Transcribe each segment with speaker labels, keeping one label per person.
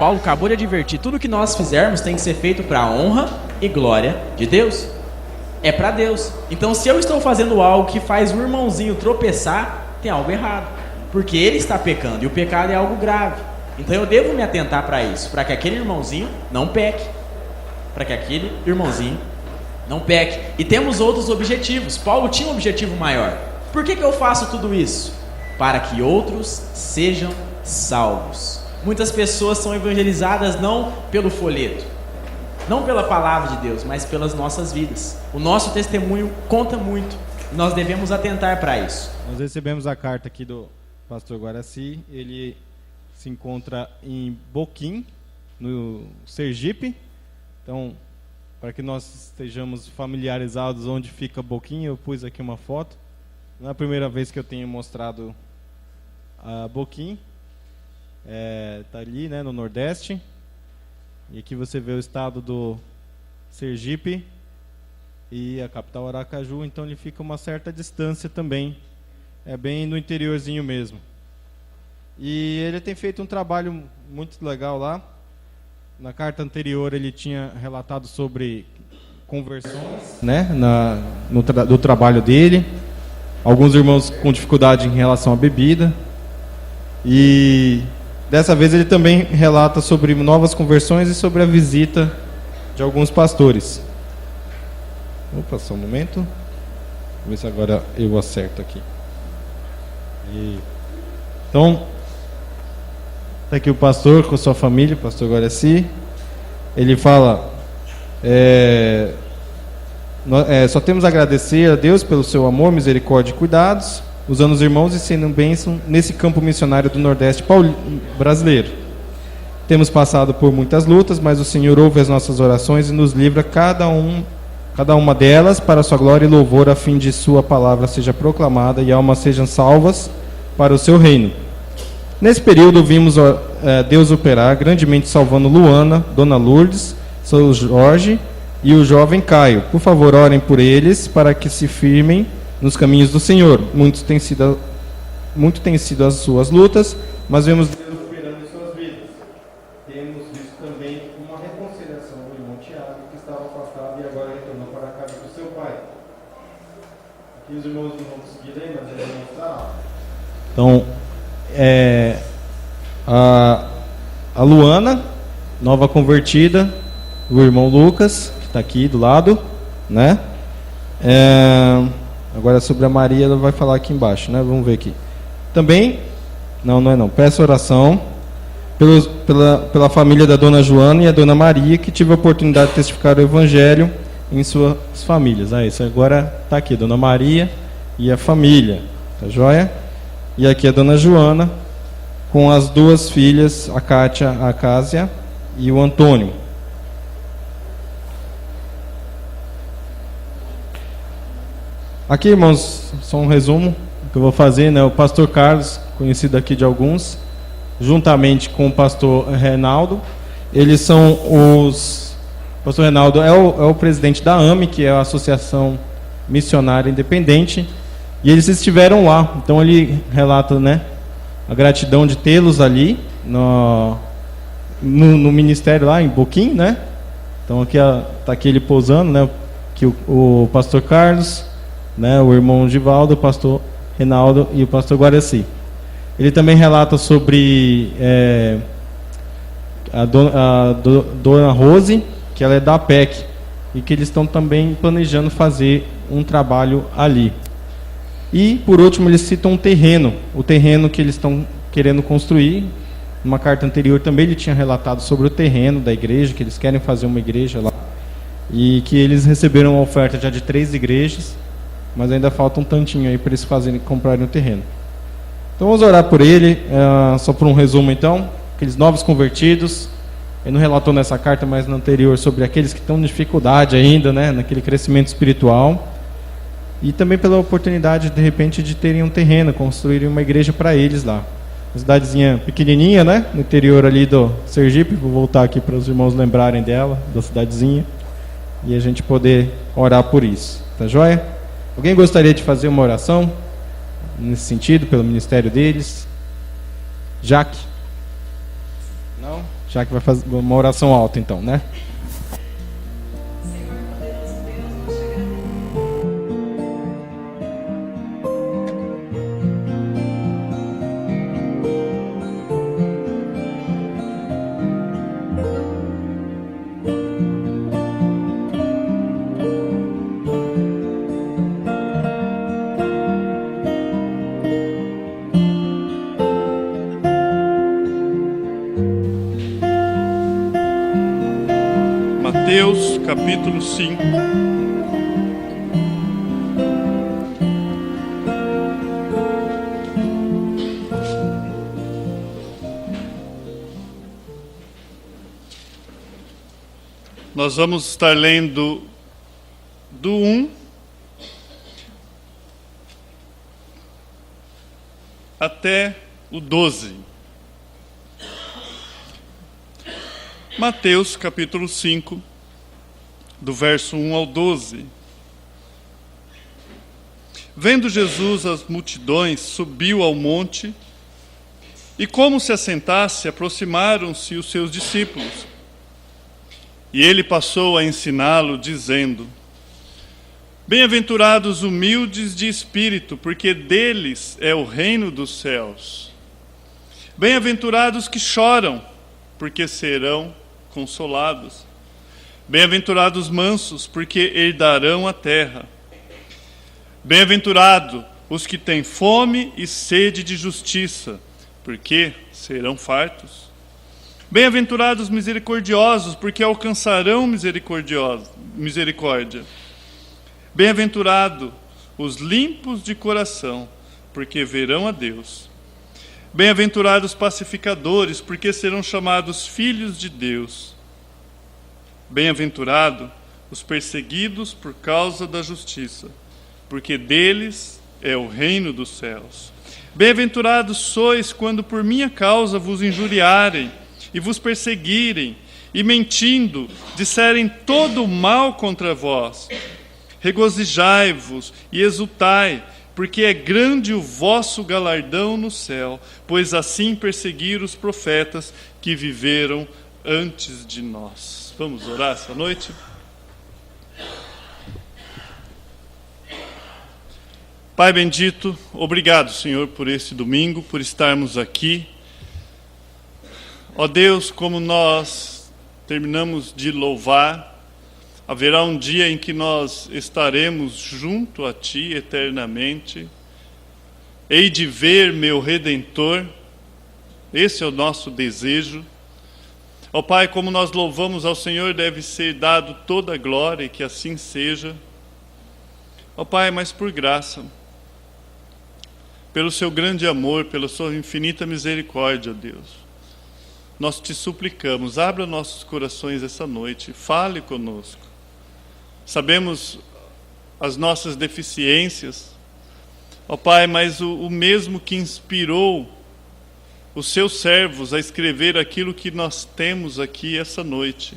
Speaker 1: Paulo acabou de advertir, tudo que nós fizermos tem que ser feito para a honra e glória de Deus. É para Deus. Então, se eu estou fazendo algo que faz o irmãozinho tropeçar, tem algo errado, porque ele está pecando, e o pecado é algo grave. Então eu devo me atentar para isso, para que aquele irmãozinho não peque, e temos outros objetivos. Paulo tinha um objetivo maior. Por que eu faço tudo isso? Para que outros sejam salvos. Muitas pessoas são evangelizadas não pelo folheto, não pela palavra de Deus, mas pelas nossas vidas. O nosso testemunho conta muito, e nós devemos atentar para isso.
Speaker 2: Nós recebemos a carta aqui do pastor Guaraci. Ele se encontra em Boquim, no Sergipe. Então, para que nós estejamos familiarizados onde fica Boquim, eu pus aqui uma foto. Não é a primeira vez que eu tenho mostrado a Boquim. Está ali, né, no Nordeste. E aqui você vê o estado do Sergipe e a capital Aracaju. Então ele fica uma certa distância também. É bem no interiorzinho mesmo. E ele tem feito um trabalho muito legal lá. Na carta anterior ele tinha relatado sobre conversões, né, do trabalho dele. Alguns irmãos com dificuldade em relação à bebida. E dessa vez ele também relata sobre novas conversões e sobre a visita de alguns pastores. Opa, só um momento. Vou ver se agora eu acerto aqui. Então, está aqui o pastor com sua família, o pastor Guaraci. Ele fala: só temos a agradecer a Deus pelo seu amor, misericórdia e cuidados, usando os irmãos e sendo bênção nesse campo missionário do Nordeste brasileiro. Temos passado por muitas lutas, mas o Senhor ouve as nossas orações e nos livra cada uma delas para a sua glória e louvor, a fim de sua palavra seja proclamada e almas sejam salvas para o seu reino. Nesse período vimos Deus operar grandemente, salvando Luana, Dona Lourdes, São Jorge e o jovem Caio. Por favor, orem por eles para que se firmem nos caminhos do Senhor. Muito tem sido as suas lutas, mas vemos Deus operando em suas vidas. Temos visto também uma reconciliação do irmão Tiago, que estava afastado e agora retornou para a casa do seu pai. Aqui os irmãos não vão conseguir ler, mas eles vão mostrar. Então, a Luana, nova convertida, o irmão Lucas, que está aqui do lado, né? Agora sobre a Maria, ela vai falar aqui embaixo, né? Vamos ver aqui. Também, não. Peço oração pela família da Dona Joana e a Dona Maria, que tive a oportunidade de testificar o Evangelho em suas famílias. Isso agora está aqui, Dona Maria e a família, tá joia? E aqui a Dona Joana, com as duas filhas, a Kátia, a Cásia e o Antônio. Aqui, irmãos, só um resumo que eu vou fazer, né? O pastor Carlos, conhecido aqui de alguns, juntamente com o pastor Reinaldo, eles são os... O pastor Reinaldo é o presidente da AME, que é a Associação Missionária Independente, e eles estiveram lá. Então ele relata, né, a gratidão de tê-los ali no ministério lá em Boquim, né? Então aqui está aqui ele pousando, né? Que o pastor Carlos, né, o irmão Givaldo, o pastor Reinaldo e o pastor Guaraci. Ele também relata sobre a dona Rose, que ela é da APEC, e que eles estão também planejando fazer um trabalho ali. E, por último, eles citam o terreno que eles estão querendo construir. Numa carta anterior também ele tinha relatado sobre o terreno da igreja, que eles querem fazer uma igreja lá, e que eles receberam uma oferta já de 3 igrejas, mas ainda falta um tantinho aí para eles comprarem o terreno. Então vamos orar por ele, só por um resumo então, aqueles novos convertidos. Ele não relatou nessa carta, mas na anterior, sobre aqueles que estão em dificuldade ainda, né, naquele crescimento espiritual. E também pela oportunidade, de repente, de terem um terreno, construírem uma igreja para eles lá. Uma cidadezinha pequenininha, né, no interior ali do Sergipe. Vou voltar aqui para os irmãos lembrarem dela, da cidadezinha, e a gente poder orar por isso. Tá joia? Alguém gostaria de fazer uma oração nesse sentido, pelo ministério deles? Jaque? Não? Já que vai fazer uma oração alta, então, né?
Speaker 3: Mateus capítulo 5. Nós vamos estar lendo do 1 até o 12. Mateus capítulo 5, do verso 1 ao 12. Vendo Jesus as multidões, subiu ao monte, e como se assentasse, aproximaram-se os seus discípulos. E ele passou a ensiná-lo, dizendo: Bem-aventurados humildes de espírito, porque deles é o reino dos céus. Bem-aventurados que choram, porque serão consolados. Bem-aventurados mansos, porque herdarão a terra. Bem-aventurado os que têm fome e sede de justiça, porque serão fartos. Bem-aventurados misericordiosos, porque alcançarão misericórdia. Bem-aventurado os limpos de coração, porque verão a Deus. Bem-aventurados pacificadores, porque serão chamados filhos de Deus. Bem-aventurado os perseguidos por causa da justiça, porque deles é o reino dos céus. Bem-aventurados sois quando por minha causa vos injuriarem e vos perseguirem, e mentindo disserem todo o mal contra vós. Regozijai-vos e exultai, porque é grande o vosso galardão no céu, pois assim perseguiram os profetas que viveram antes de nós. Vamos orar essa noite? Pai bendito, obrigado, Senhor, por esse domingo, por estarmos aqui. Ó Deus, como nós terminamos de louvar, haverá um dia em que nós estaremos junto a Ti eternamente. Hei de ver meu Redentor, esse é o nosso desejo. Ó Pai, como nós louvamos ao Senhor, deve ser dado toda a glória, e que assim seja. Ó Pai, mas por graça, pelo Seu grande amor, pela Sua infinita misericórdia, ó Deus, nós Te suplicamos, abra nossos corações essa noite, fale conosco. Sabemos as nossas deficiências, ó Pai, mas o mesmo que inspirou os Seus servos a escrever aquilo que nós temos aqui essa noite,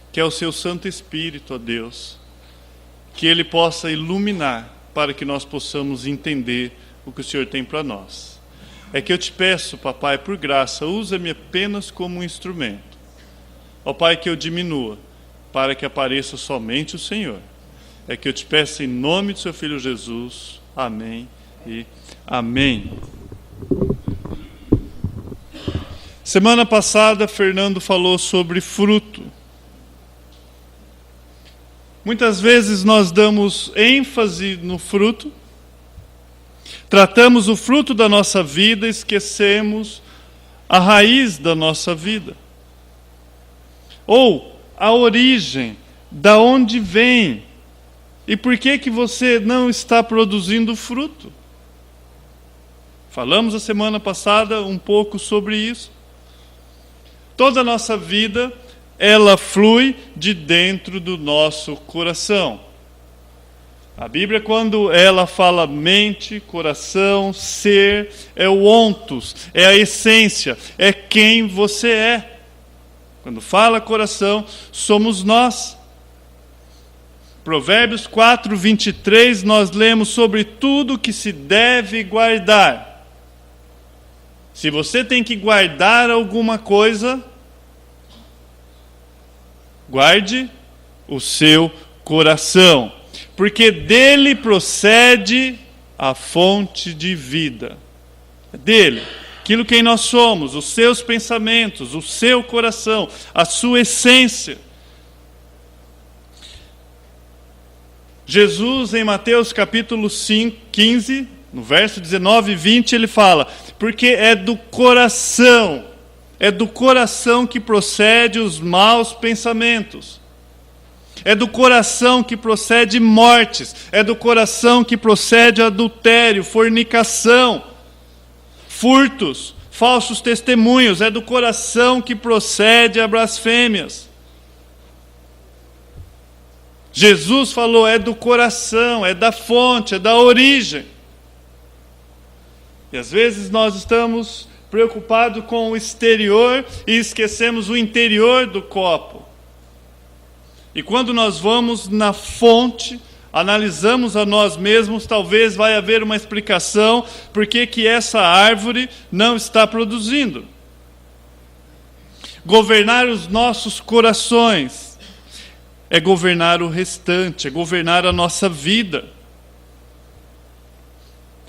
Speaker 3: que é o Seu Santo Espírito, ó Deus, que Ele possa iluminar para que nós possamos entender o que o Senhor tem para nós. É que eu Te peço, Papai, por graça, usa-me apenas como um instrumento. Ó Pai, que eu diminua, para que apareça somente o Senhor. É que eu Te peço em nome do Seu Filho Jesus. Amém e amém. Semana passada, Fernando falou sobre fruto. Muitas vezes nós damos ênfase no fruto, tratamos o fruto da nossa vida e esquecemos a raiz da nossa vida. Ou a origem, da onde vem, e por que você não está produzindo fruto. Falamos a semana passada um pouco sobre isso. Toda a nossa vida, ela flui de dentro do nosso coração. A Bíblia, quando ela fala mente, coração, ser, é o ontos, é a essência, é quem você é. Quando fala coração, somos nós. Provérbios 4, 23, nós lemos sobre tudo que se deve guardar. Se você tem que guardar alguma coisa, Guarde o seu coração, porque dele procede a fonte de vida. É dele. Aquilo quem nós somos, os seus pensamentos, o seu coração, a sua essência. Jesus, em Mateus capítulo 15, no verso 19 e 20, ele fala: porque é do coração que procede os maus pensamentos. É do coração que procede mortes, é do coração que procede adultério, fornicação, furtos, falsos testemunhos, é do coração que procede a blasfêmias. Jesus falou, é do coração, é da fonte, é da origem. E às vezes nós estamos preocupados com o exterior e esquecemos o interior do copo. E quando nós vamos na fonte, analisamos a nós mesmos, talvez vai haver uma explicação por que essa árvore não está produzindo. Governar os nossos corações é governar o restante, é governar a nossa vida,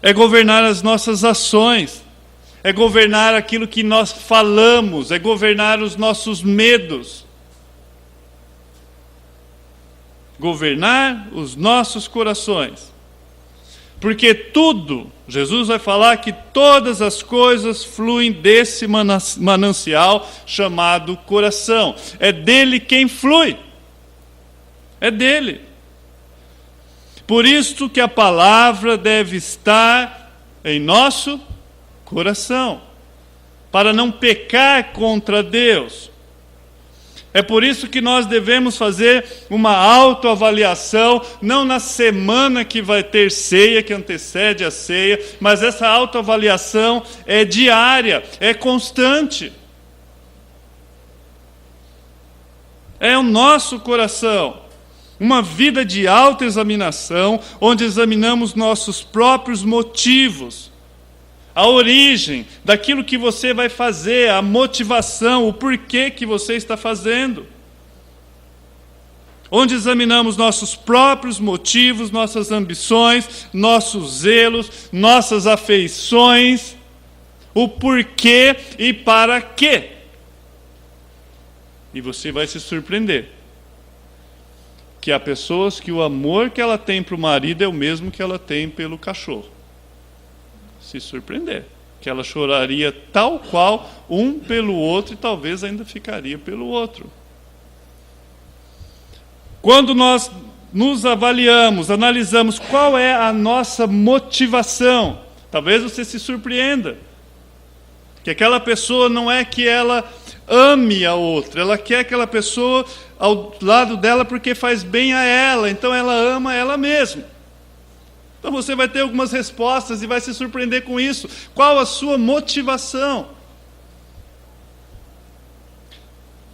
Speaker 3: é governar as nossas ações, é governar aquilo que nós falamos, é governar os nossos medos. Governar os nossos corações. Porque tudo, Jesus vai falar que todas as coisas fluem desse manancial chamado coração. É dele quem flui. É dele. Por isso que a palavra deve estar em nosso coração, para não pecar contra Deus. É por isso que nós devemos fazer uma autoavaliação, não na semana que vai ter ceia, que antecede a ceia, mas essa autoavaliação é diária, é constante. É o nosso coração. Uma vida de autoexaminação, onde examinamos nossos próprios motivos, a origem daquilo que você vai fazer, a motivação, o porquê que você está fazendo. Onde examinamos nossos próprios motivos, nossas ambições, nossos zelos, nossas afeições, o porquê e para quê. E você vai se surpreender que há pessoas que o amor que ela tem para o marido é o mesmo que ela tem pelo cachorro. Se surpreender, que ela choraria tal qual um pelo outro e talvez ainda ficaria pelo outro. Quando nós nos avaliamos, analisamos qual é a nossa motivação, talvez você se surpreenda, que aquela pessoa não é que ela ame a outra, ela quer aquela pessoa ao lado dela porque faz bem a ela, então ela ama ela mesma. Então você vai ter algumas respostas e vai se surpreender com isso. Qual a sua motivação?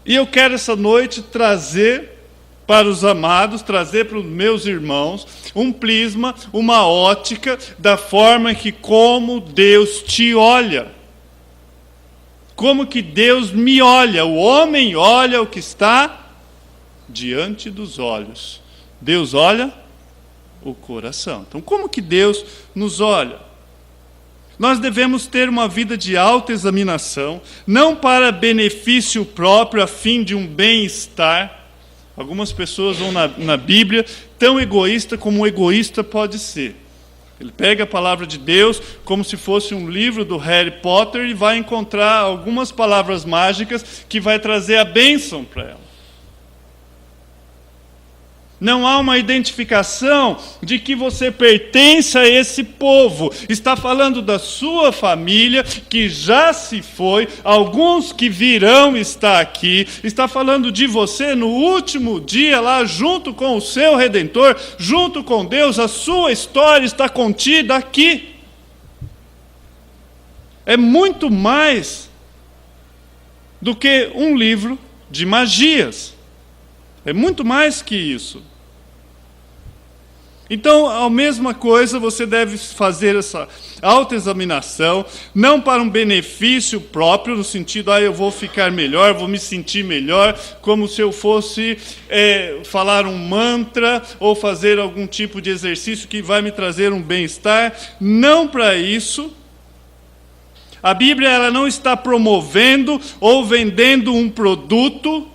Speaker 3: E eu quero essa noite trazer para os amados, trazer para os meus irmãos, um prisma, uma ótica da forma que como Deus te olha. Como que Deus me olha. O homem olha o que está diante dos olhos. Deus olha o coração. Então, como que Deus nos olha? Nós devemos ter uma vida de autoexaminação, não para benefício próprio, a fim de um bem-estar. Algumas pessoas vão na Bíblia, tão egoísta como um egoísta pode ser. Ele pega a palavra de Deus como se fosse um livro do Harry Potter e vai encontrar algumas palavras mágicas que vai trazer a bênção para ela. Não há uma identificação de que você pertence a esse povo. Está falando da sua família que já se foi, alguns que virão estar aqui. Está falando de você no último dia lá junto com o seu Redentor, junto com Deus. A sua história está contida aqui. É muito mais do que um livro de magias. É muito mais que isso. Então, a mesma coisa, você deve fazer essa autoexaminação, não para um benefício próprio, no sentido, eu vou ficar melhor, vou me sentir melhor, como se eu fosse falar um mantra ou fazer algum tipo de exercício que vai me trazer um bem-estar. Não para isso. A Bíblia ela não está promovendo ou vendendo um produto.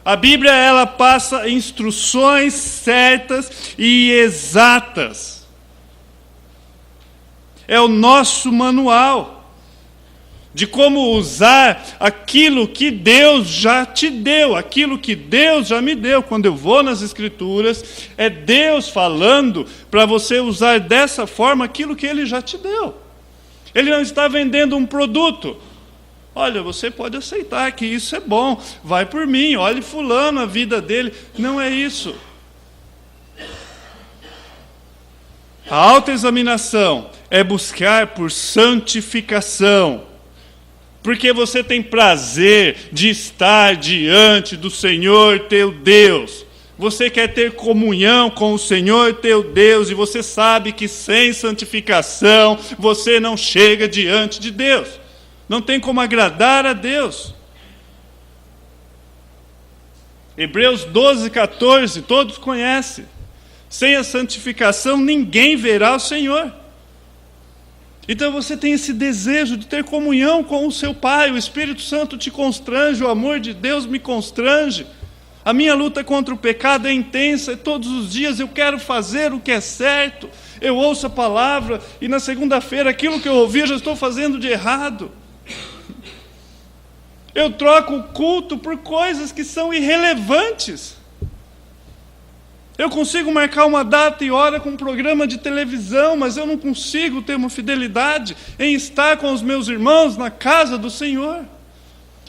Speaker 3: A Bíblia ela passa instruções certas e exatas. É o nosso manual de como usar aquilo que Deus já te deu, aquilo que Deus já me deu. Quando eu vou nas Escrituras, é Deus falando para você usar dessa forma aquilo que Ele já te deu. Ele não está vendendo um produto. Olha, você pode aceitar que isso é bom, vai por mim, olhe fulano, a vida dele. Não é isso. A autoexaminação é buscar por santificação, porque você tem prazer de estar diante do Senhor teu Deus. Você quer ter comunhão com o Senhor teu Deus, e você sabe que sem santificação você não chega diante de Deus. Não tem como agradar a Deus. Hebreus 12:14, todos conhecem. Sem a santificação ninguém verá o Senhor. Então você tem esse desejo de ter comunhão com o seu Pai, o Espírito Santo te constrange, o amor de Deus me constrange. A minha luta contra o pecado é intensa, e todos os dias eu quero fazer o que é certo. Eu ouço a palavra e na segunda-feira aquilo que eu ouvi eu já estou fazendo de errado. Eu troco o culto por coisas que são irrelevantes. Eu consigo marcar uma data e hora com um programa de televisão, mas eu não consigo ter uma fidelidade em estar com os meus irmãos na casa do Senhor.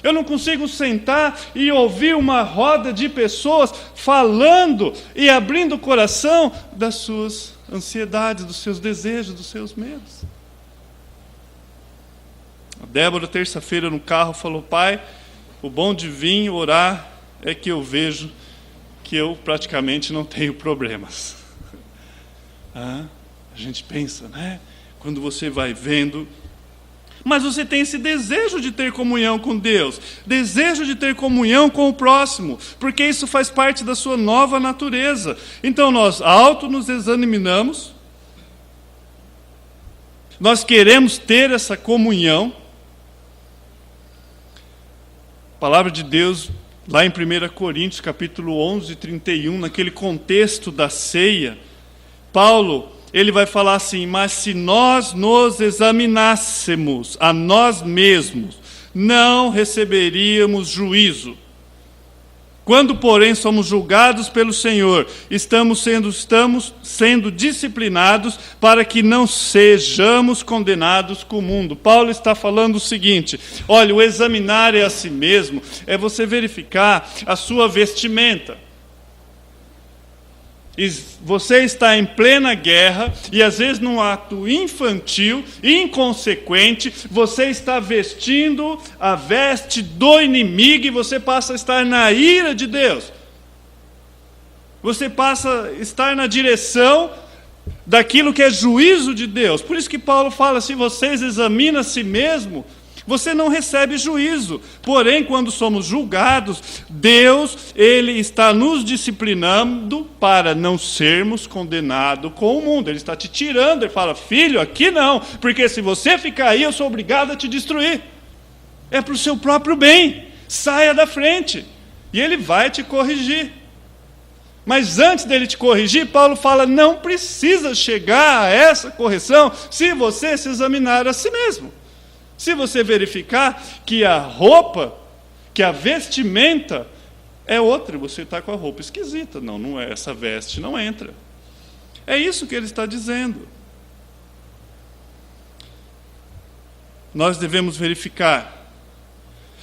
Speaker 3: Eu não consigo sentar e ouvir uma roda de pessoas falando e abrindo o coração das suas ansiedades, dos seus desejos, dos seus medos. A Débora, terça-feira no carro, falou: pai, o bom de vir orar é que eu vejo que eu praticamente não tenho problemas. A gente pensa, né? Quando você vai vendo, mas você tem esse desejo de ter comunhão com Deus, desejo de ter comunhão com o próximo, porque isso faz parte da sua nova natureza. Então nós nos examinamos, nós queremos ter essa comunhão. A palavra de Deus, lá em 1 Coríntios, capítulo 11, 31, naquele contexto da ceia, Paulo, ele vai falar assim: mas se nós nos examinássemos a nós mesmos, não receberíamos juízo. Quando, porém, somos julgados pelo Senhor, estamos sendo disciplinados para que não sejamos condenados com o mundo. Paulo está falando o seguinte: olha, o examinar a si mesmo é você verificar a sua vestimenta. E você está em plena guerra e às vezes num ato infantil, inconsequente, você está vestindo a veste do inimigo e você passa a estar na ira de Deus. Você passa a estar na direção daquilo que é juízo de Deus. Por isso que Paulo fala: se vocês examinam a si mesmo, você não recebe juízo. Porém, quando somos julgados, Deus, Ele está nos disciplinando para não sermos condenados com o mundo. Ele está te tirando, Ele fala: filho, aqui não, porque se você ficar aí, eu sou obrigado a te destruir. É para o seu próprio bem, saia da frente, e Ele vai te corrigir. Mas antes dele te corrigir, Paulo fala: não precisa chegar a essa correção se você se examinar a si mesmo. Se você verificar que a roupa, que a vestimenta é outra, você está com a roupa esquisita. Não é, essa veste não entra. É isso que ele está dizendo. Nós devemos verificar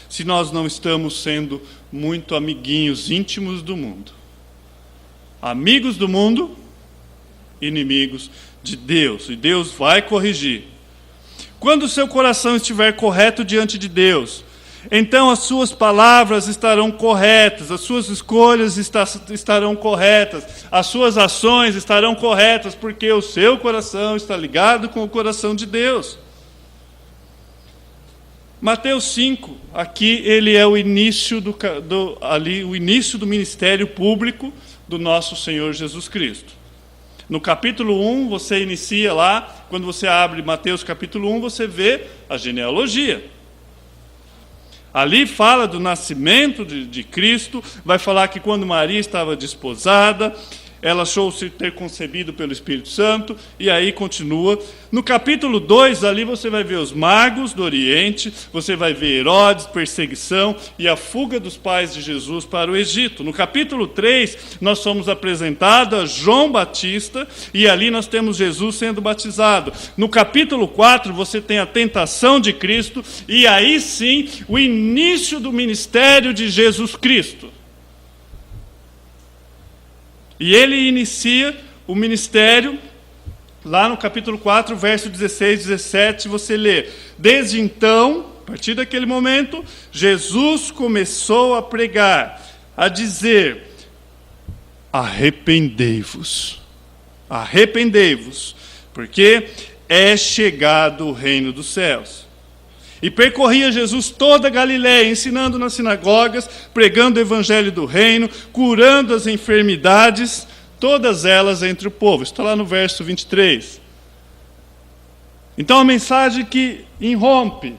Speaker 3: se nós não estamos sendo muito amiguinhos íntimos do mundo. Amigos do mundo, inimigos de Deus. E Deus vai corrigir. Quando o seu coração estiver correto diante de Deus, então as suas palavras estarão corretas, as suas escolhas estarão corretas, as suas ações estarão corretas, porque o seu coração está ligado com o coração de Deus. Mateus 5, aqui ele é o início o início do ministério público do nosso Senhor Jesus Cristo. No capítulo 1, você inicia lá, quando você abre Mateus capítulo 1, você vê a genealogia. Ali fala do nascimento de Cristo, vai falar que quando Maria estava desposada, ela achou-se ter concebido pelo Espírito Santo, e aí continua. No capítulo 2, ali você vai ver os magos do Oriente, você vai ver Herodes, perseguição e a fuga dos pais de Jesus para o Egito. No capítulo 3, nós somos apresentados a João Batista, e ali nós temos Jesus sendo batizado. No capítulo 4, você tem a tentação de Cristo, e aí sim, o início do ministério de Jesus Cristo. E ele inicia o ministério, lá no capítulo 4, verso 16, 17, você lê: desde então, a partir daquele momento, Jesus começou a pregar, a dizer: arrependei-vos, porque é chegado o reino dos céus. E percorria Jesus toda a Galiléia, ensinando nas sinagogas, pregando o evangelho do reino, curando as enfermidades, todas elas entre o povo. Está lá no verso 23. Então a mensagem que irrompe,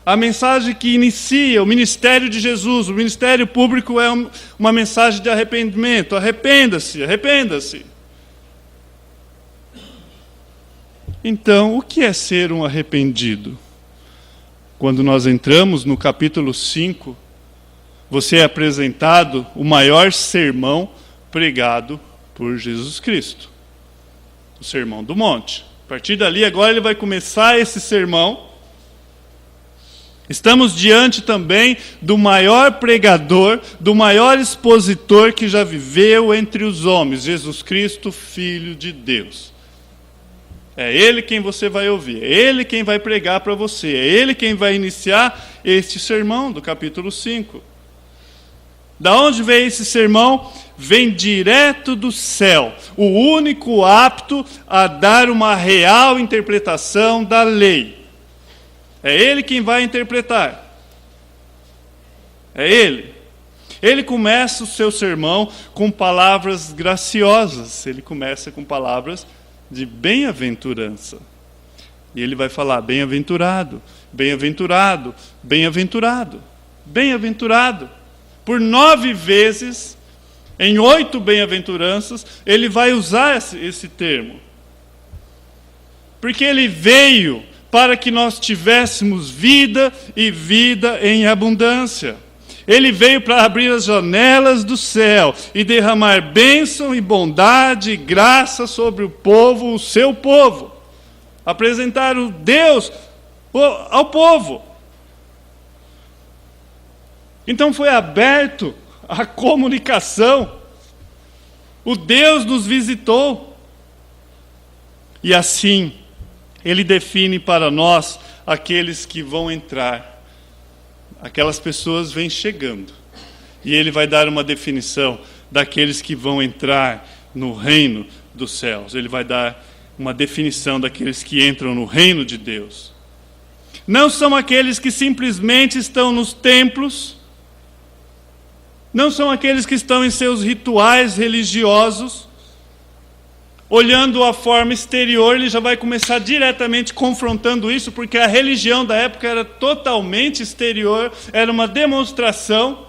Speaker 3: a mensagem que inicia o ministério de Jesus, o ministério público, é uma mensagem de arrependimento. Arrependa-se, arrependa-se. Então, o que é ser um arrependido? Quando nós entramos no capítulo 5, você é apresentado o maior sermão pregado por Jesus Cristo. O Sermão do Monte. A partir dali, agora ele vai começar esse sermão. Estamos diante também do maior pregador, do maior expositor que já viveu entre os homens, Jesus Cristo, Filho de Deus. É Ele quem você vai ouvir, é Ele quem vai pregar para você, é Ele quem vai iniciar este sermão do capítulo 5. Da onde vem esse sermão? Vem direto do céu, o único apto a dar uma real interpretação da lei. É Ele quem vai interpretar. É Ele. Ele começa o seu sermão com palavras graciosas, ele começa com palavras de bem-aventurança. E ele vai falar: bem-aventurado, bem-aventurado, bem-aventurado, bem-aventurado. Por 9 vezes, em 8 bem-aventuranças, ele vai usar esse termo. Porque ele veio para que nós tivéssemos vida e vida em abundância. Ele veio para abrir as janelas do céu e derramar bênção e bondade e graça sobre o povo, o seu povo. Apresentar o Deus ao povo. Então foi aberto a comunicação. O Deus nos visitou. E assim, ele define para nós aqueles que vão entrar. Aquelas pessoas vêm chegando. E ele vai dar uma definição daqueles que vão entrar no reino dos céus. Ele vai dar uma definição daqueles que entram no reino de Deus. Não são aqueles que simplesmente estão nos templos. Não são aqueles que estão em seus rituais religiosos. Olhando a forma exterior, ele já vai começar diretamente confrontando isso, porque a religião da época era totalmente exterior, era uma demonstração.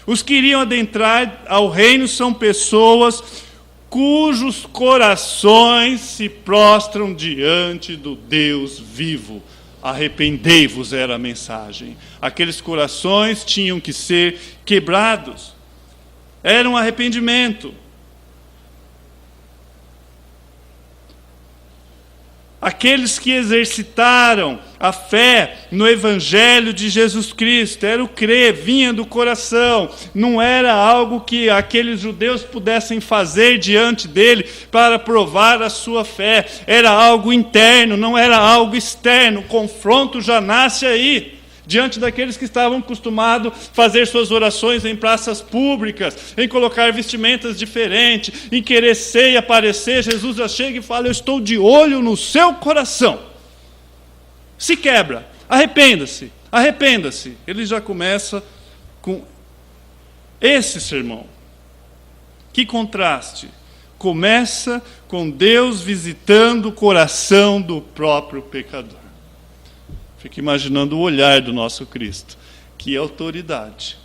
Speaker 3: Os que iriam adentrar ao reino são pessoas cujos corações se prostram diante do Deus vivo. Arrependei-vos era a mensagem. Aqueles corações tinham que ser quebrados. Era um arrependimento. aqueles que exercitaram a fé no Evangelho de Jesus Cristo. Era o crer, vinha do coração. Não era algo que aqueles judeus pudessem fazer diante dele para provar a sua fé. Era algo interno, não era algo externo. O confronto já nasce aí, diante daqueles que estavam acostumados a fazer suas orações em praças públicas, em colocar vestimentas diferentes, em querer ser e aparecer. Jesus já chega e fala: eu estou de olho no seu coração. Se quebra, arrependa-se, arrependa-se. Ele já começa com esse sermão. Que contraste! Começa com Deus visitando o coração do próprio pecador. Fico imaginando o olhar do nosso Cristo. Que autoridade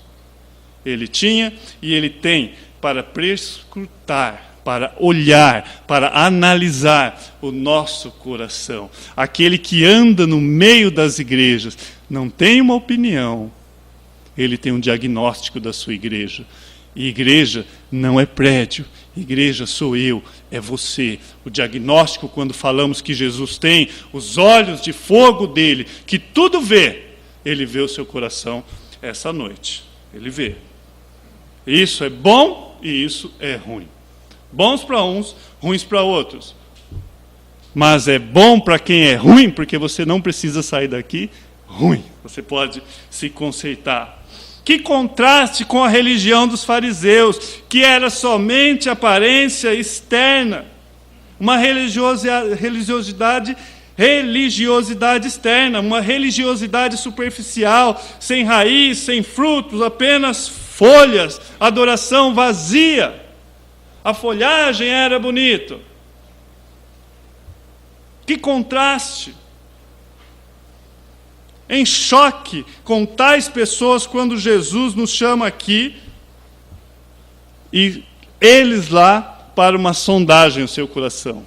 Speaker 3: Ele tinha e Ele tem para perscrutar, para olhar, para analisar o nosso coração. Aquele que anda no meio das igrejas não tem uma opinião, ele tem um diagnóstico da sua igreja. E igreja não é prédio, igreja sou eu, é você. O diagnóstico, quando falamos que Jesus tem os olhos de fogo dele, que tudo vê, ele vê o seu coração essa noite. Ele vê. Isso é bom e isso é ruim. Bons para uns, ruins para outros. Mas é bom para quem é ruim, porque você não precisa sair daqui ruim. Você pode se consertar. Que contraste com a religião dos fariseus, que era somente aparência externa. Uma religiosidade externa, uma religiosidade superficial, sem raiz, sem frutos, apenas folhas, adoração vazia. A folhagem era bonito. Que contraste! Em choque com tais pessoas quando Jesus nos chama aqui e eles lá para uma sondagem no seu coração.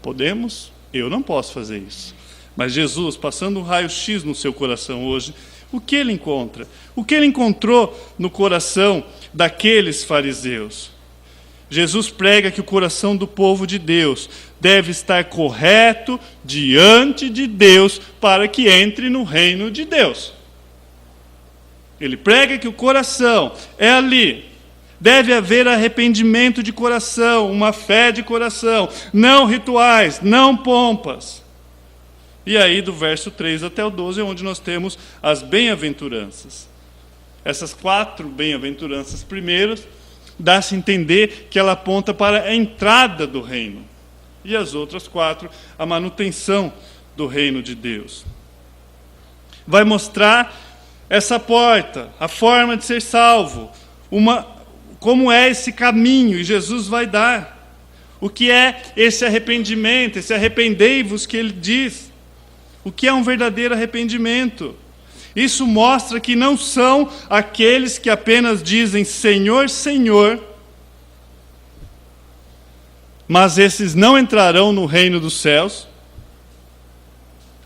Speaker 3: Podemos? Eu não posso fazer isso. Mas Jesus, passando um raio-x no seu coração hoje, o que ele encontra? O que ele encontrou no coração daqueles fariseus? Jesus prega que o coração do povo de Deus deve estar correto diante de Deus para que entre no reino de Deus. Ele prega que o coração é ali. Deve haver arrependimento de coração, uma fé de coração, não rituais, não pompas. E aí do verso 3 até o 12 é onde nós temos as bem-aventuranças. Essas 4 bem-aventuranças primeiras, dá-se a entender que ela aponta para a entrada do reino. E as outras 4, a manutenção do reino de Deus. Vai mostrar essa porta, a forma de ser salvo, como é esse caminho, e Jesus vai dar. O que é esse arrependimento, esse arrependei-vos que ele diz? O que é um verdadeiro arrependimento? Isso mostra que não são aqueles que apenas dizem Senhor, Senhor, mas esses não entrarão no reino dos céus.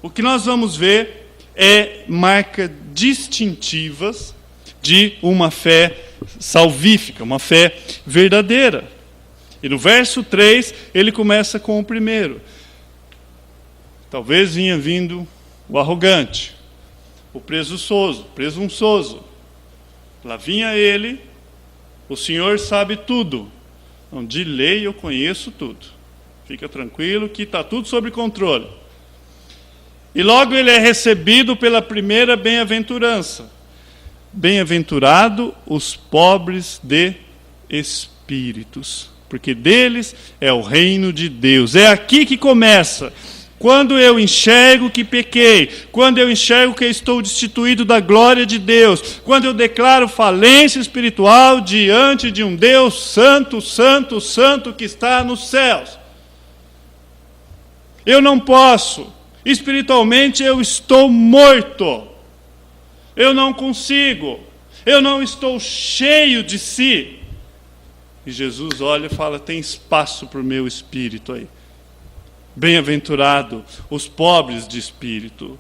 Speaker 3: O que nós vamos ver é marcas distintivas de uma fé salvífica, uma fé verdadeira. E no verso 3, ele começa com o primeiro. Talvez vinha vindo o arrogante, o presunçoso. Lá vinha ele, o Senhor sabe tudo. Não, de lei eu conheço tudo. Fica tranquilo que está tudo sob controle. E logo ele é recebido pela primeira bem-aventurança. Bem-aventurado os pobres de espíritos, porque deles é o reino de Deus. É aqui que começa. Quando eu enxergo que pequei, quando eu enxergo que estou destituído da glória de Deus, quando eu declaro falência espiritual diante de um Deus santo, santo, santo que está nos céus. Eu não posso, espiritualmente eu estou morto, eu não consigo, eu não estou cheio de si. E Jesus olha e fala, tem espaço para o meu espírito aí. Bem-aventurado os pobres de espírito.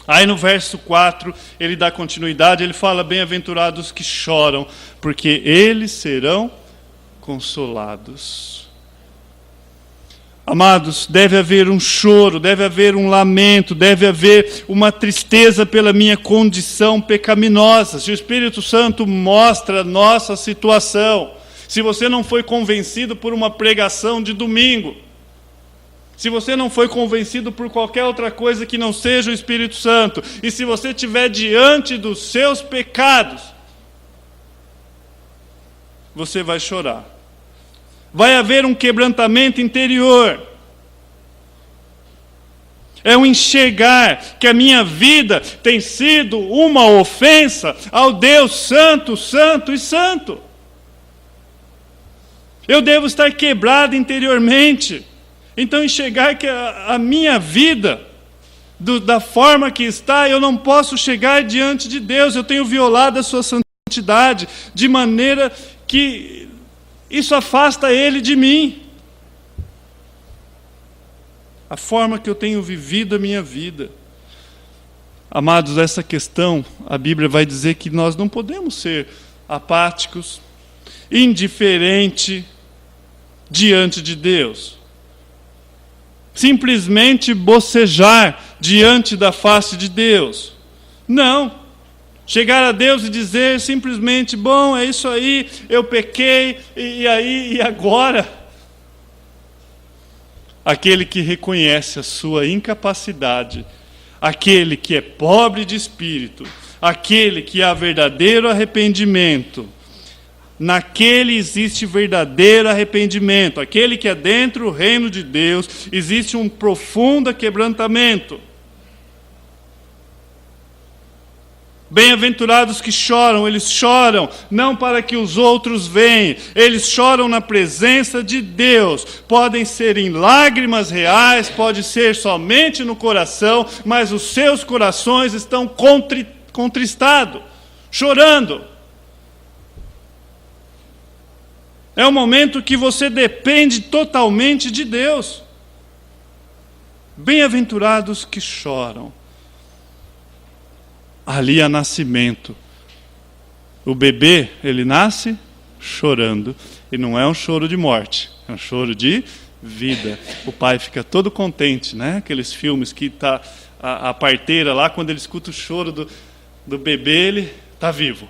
Speaker 3: Aí no verso 4, ele dá continuidade, ele fala, bem-aventurados os que choram, porque eles serão consolados. Amados, deve haver um choro, deve haver um lamento, deve haver uma tristeza pela minha condição pecaminosa. Se o Espírito Santo mostra a nossa situação, se você não foi convencido por uma pregação de domingo, se você não foi convencido por qualquer outra coisa que não seja o Espírito Santo, e se você estiver diante dos seus pecados, você vai chorar. Vai haver um quebrantamento interior. É um enxergar que a minha vida tem sido uma ofensa ao Deus Santo, Santo e Santo. Eu devo estar quebrado interiormente. Então enxergar que a minha vida, da forma que está, eu não posso chegar diante de Deus. Eu tenho violado a sua santidade de maneira que isso afasta Ele de mim. A forma que eu tenho vivido a minha vida. Amados, essa questão, a Bíblia vai dizer que nós não podemos ser apáticos, indiferentes diante de Deus. Simplesmente bocejar diante da face de Deus. Não. Chegar a Deus e dizer simplesmente, bom, é isso aí, eu pequei, e agora? Aquele que reconhece a sua incapacidade, aquele que é pobre de espírito, aquele que há verdadeiro arrependimento, naquele existe verdadeiro arrependimento, aquele que é dentro do reino de Deus, existe um profundo quebrantamento. Bem-aventurados que choram, eles choram não para que os outros venham, eles choram na presença de Deus. Podem ser em lágrimas reais, pode ser somente no coração, mas os seus corações estão contristados, chorando. É um momento que você depende totalmente de Deus. Bem-aventurados que choram. Ali há nascimento. O bebê, ele nasce chorando. E não é um choro de morte, é um choro de vida. O pai fica todo contente, né? Aqueles filmes que tá a parteira lá, quando ele escuta o choro do bebê, ele está vivo.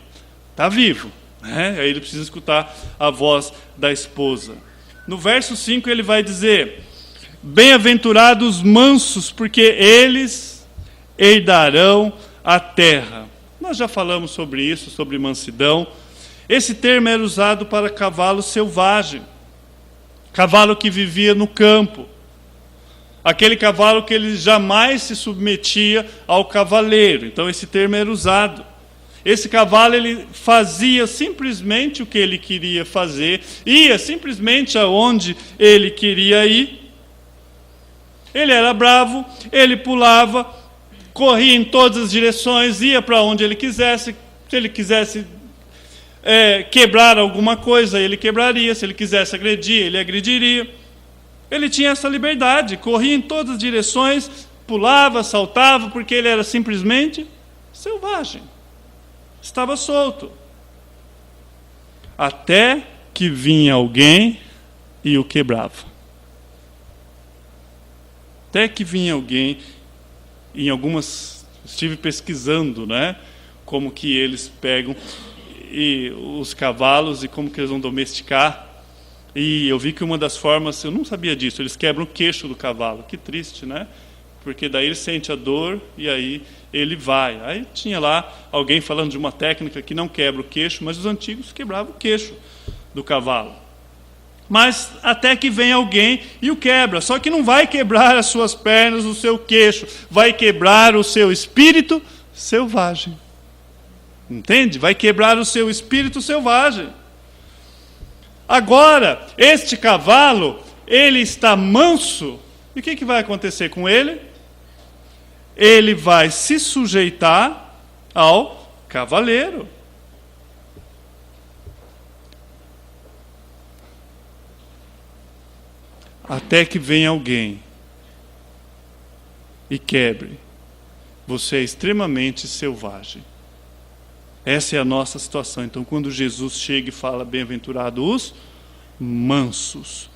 Speaker 3: Está vivo. Né? Aí ele precisa escutar a voz da esposa. No verso 5 ele vai dizer: bem-aventurados mansos, porque eles herdarão a terra. Nós já falamos sobre isso, sobre mansidão. Esse termo era usado para cavalo selvagem, cavalo que vivia no campo, aquele cavalo que ele jamais se submetia ao cavaleiro. Então esse termo era usado. Esse cavalo, ele fazia simplesmente o que ele queria fazer, ia simplesmente aonde ele queria ir. Ele era bravo, ele pulava, corria em todas as direções, ia para onde ele quisesse. Se ele quisesse quebrar alguma coisa, ele quebraria. Se ele quisesse agredir, ele agrediria. Ele tinha essa liberdade, corria em todas as direções, pulava, saltava, porque ele era simplesmente selvagem. Estava solto. Até que vinha alguém e o quebrava. Até que vinha alguém, em algumas, estive pesquisando, né, como que eles pegam os cavalos e como que eles vão domesticar. E eu vi que uma das formas, eu não sabia disso, eles quebram o queixo do cavalo. Que triste, né? Porque daí ele sente a dor e aí ele vai. Aí tinha lá alguém falando de uma técnica que não quebra o queixo, mas os antigos quebravam o queixo do cavalo. Mas até que vem alguém e o quebra. Só que não vai quebrar as suas pernas, o seu queixo. Vai quebrar o seu espírito selvagem. Entende? Vai quebrar o seu espírito selvagem. Agora, este cavalo, ele está manso. E o que vai acontecer com ele? Ele vai se sujeitar ao cavaleiro. Até que venha alguém e quebre. Você é extremamente selvagem. Essa é a nossa situação. Então, quando Jesus chega e fala, bem-aventurados os mansos.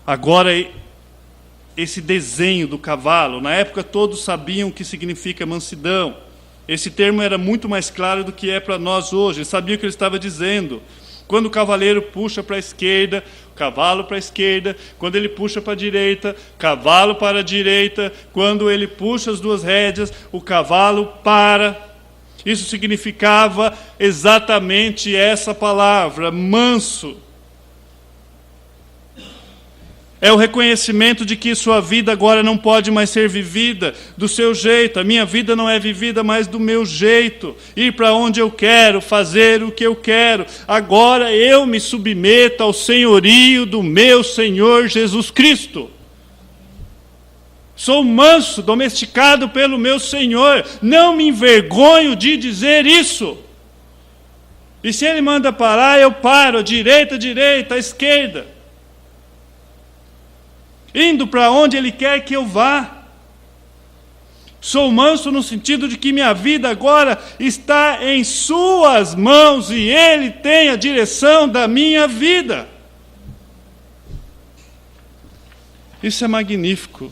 Speaker 3: Agora, esse desenho do cavalo. Na época todos sabiam o que significa mansidão. Esse termo era muito mais claro do que é para nós hoje. Ele sabia o que ele estava dizendo. Quando o cavaleiro puxa para a esquerda, o cavalo para a esquerda. Quando ele puxa para a direita, cavalo para a direita. Quando ele puxa as duas rédeas, o cavalo para. Isso significava exatamente essa palavra, manso. É o reconhecimento de que sua vida agora não pode mais ser vivida do seu jeito. A minha vida não é vivida mais do meu jeito. Ir para onde eu quero, fazer o que eu quero. Agora eu me submeto ao senhorio do meu Senhor Jesus Cristo. Sou manso, domesticado pelo meu Senhor. Não me envergonho de dizer isso. E se Ele manda parar, eu paro. À direita, à esquerda. Indo para onde Ele quer que eu vá. Sou manso no sentido de que minha vida agora está em Suas mãos e Ele tem a direção da minha vida. Isso é magnífico.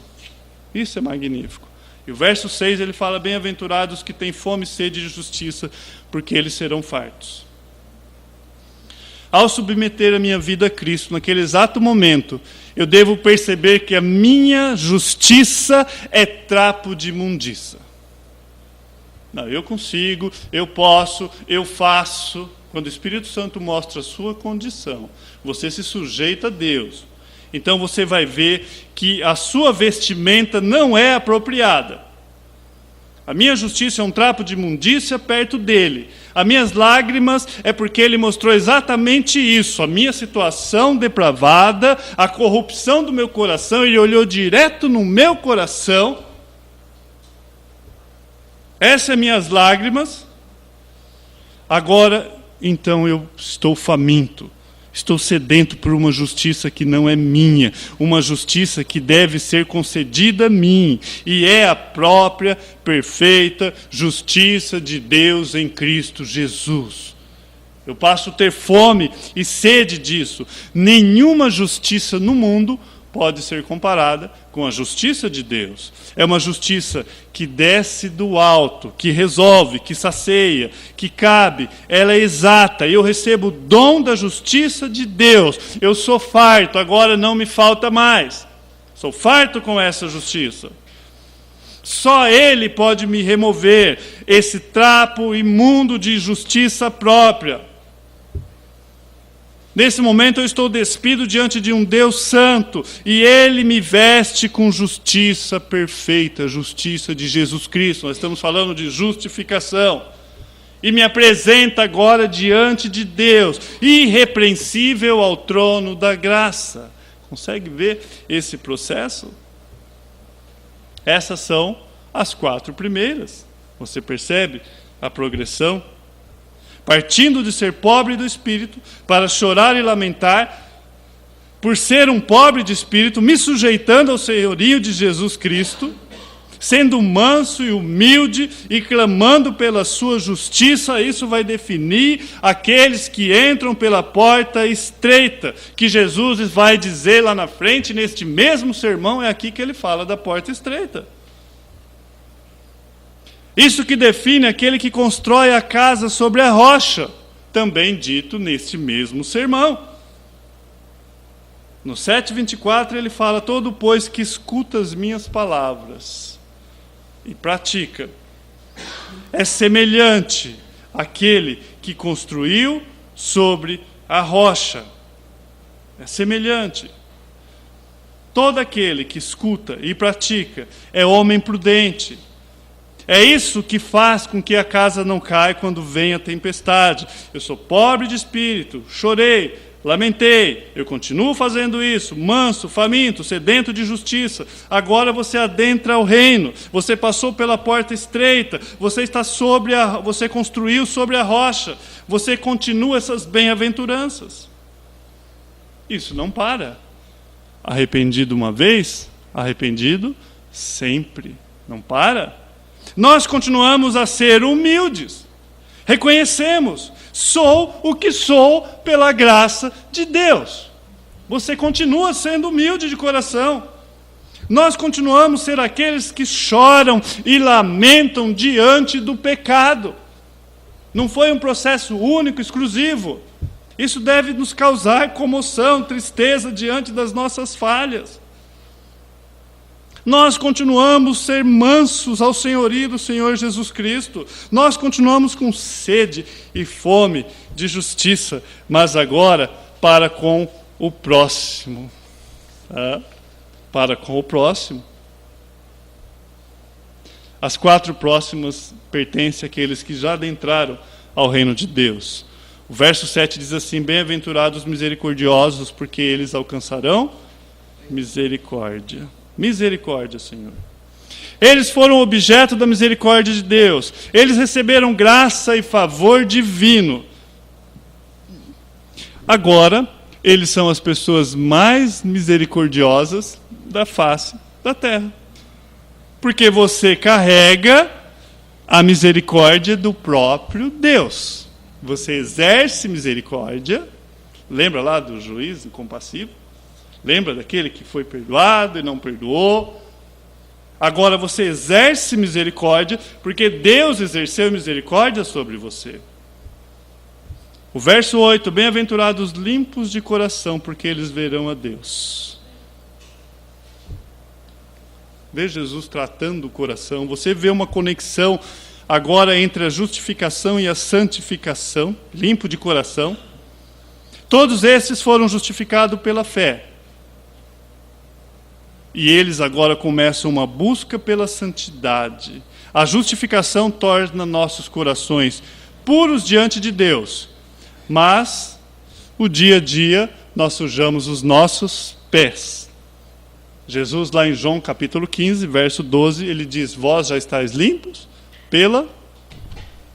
Speaker 3: Isso é magnífico. E o verso 6 ele fala: bem-aventurados que têm fome e sede de justiça, porque eles serão fartos. Ao submeter a minha vida a Cristo, naquele exato momento, eu devo perceber que a minha justiça é trapo de imundiça. Não, eu consigo, eu posso, eu faço. Quando o Espírito Santo mostra a sua condição, você se sujeita a Deus. Então você vai ver que a sua vestimenta não é apropriada. A minha justiça é um trapo de imundícia perto dele. As minhas lágrimas é porque ele mostrou exatamente isso. A minha situação depravada, a corrupção do meu coração, ele olhou direto no meu coração. Essas são minhas lágrimas. Agora, então eu estou faminto. Estou sedento por uma justiça que não é minha, uma justiça que deve ser concedida a mim, e é a própria, perfeita justiça de Deus em Cristo Jesus. Eu passo a ter fome e sede disso. Nenhuma justiça no mundo pode ser comparada com a justiça de Deus. É uma justiça que desce do alto, que resolve, que sacia, que cabe. Ela é exata. Eu recebo o dom da justiça de Deus. Eu sou farto, agora não me falta mais. Sou farto com essa justiça. Só Ele pode me remover esse trapo imundo de justiça própria. Nesse momento eu estou despido diante de um Deus santo, e Ele me veste com justiça perfeita, justiça de Jesus Cristo. Nós estamos falando de justificação. E me apresenta agora diante de Deus, irrepreensível ao trono da graça. Consegue ver esse processo? Essas são as 4 primeiras. Você percebe a progressão? Partindo de ser pobre do espírito, para chorar e lamentar, por ser um pobre de espírito, me sujeitando ao senhorio de Jesus Cristo, sendo manso e humilde e clamando pela sua justiça. Isso vai definir aqueles que entram pela porta estreita, que Jesus vai dizer lá na frente, neste mesmo sermão, é aqui que ele fala da porta estreita. Isso que define aquele que constrói a casa sobre a rocha, também dito neste mesmo sermão. No 7:24 ele fala: todo pois que escuta as minhas palavras e pratica, é semelhante àquele que construiu sobre a rocha. É semelhante. Todo aquele que escuta e pratica é homem prudente. É isso que faz com que a casa não caia quando vem a tempestade. Eu sou pobre de espírito, chorei, lamentei, eu continuo fazendo isso, manso, faminto, sedento de justiça. Agora você adentra o reino, você passou pela porta estreita, você construiu sobre a rocha, você continua essas bem-aventuranças. Isso não para. Arrependido uma vez, arrependido sempre. Não para. Nós continuamos a ser humildes. Reconhecemos, sou o que sou pela graça de Deus. Você continua sendo humilde de coração. Nós continuamos a ser aqueles que choram e lamentam diante do pecado. Não foi um processo único, exclusivo. Isso deve nos causar comoção, tristeza diante das nossas falhas. Nós continuamos a ser mansos ao senhorio do Senhor Jesus Cristo. Nós continuamos com sede e fome de justiça, mas agora para com o próximo. Para com o próximo. As 4 próximas pertencem àqueles que já adentraram ao reino de Deus. O verso 7 diz assim: bem-aventurados os misericordiosos, porque eles alcançarão misericórdia. Misericórdia, Senhor. Eles foram objeto da misericórdia de Deus. Eles receberam graça e favor divino. Agora, eles são as pessoas mais misericordiosas da face da terra. Porque você carrega a misericórdia do próprio Deus. Você exerce misericórdia. Lembra lá do juiz compassivo? Lembra daquele que foi perdoado e não perdoou? Agora você exerce misericórdia, porque Deus exerceu misericórdia sobre você. O verso 8: bem-aventurados limpos de coração, porque eles verão a Deus. Vê Jesus tratando o coração. Você vê uma conexão agora entre a justificação e a santificação. Limpo de coração. Todos esses foram justificados pela fé. E eles agora começam uma busca pela santidade. A justificação torna nossos corações puros diante de Deus. Mas, o dia a dia, nós sujamos os nossos pés. Jesus, lá em João capítulo 15, verso 12, ele diz: vós já estáis limpos pela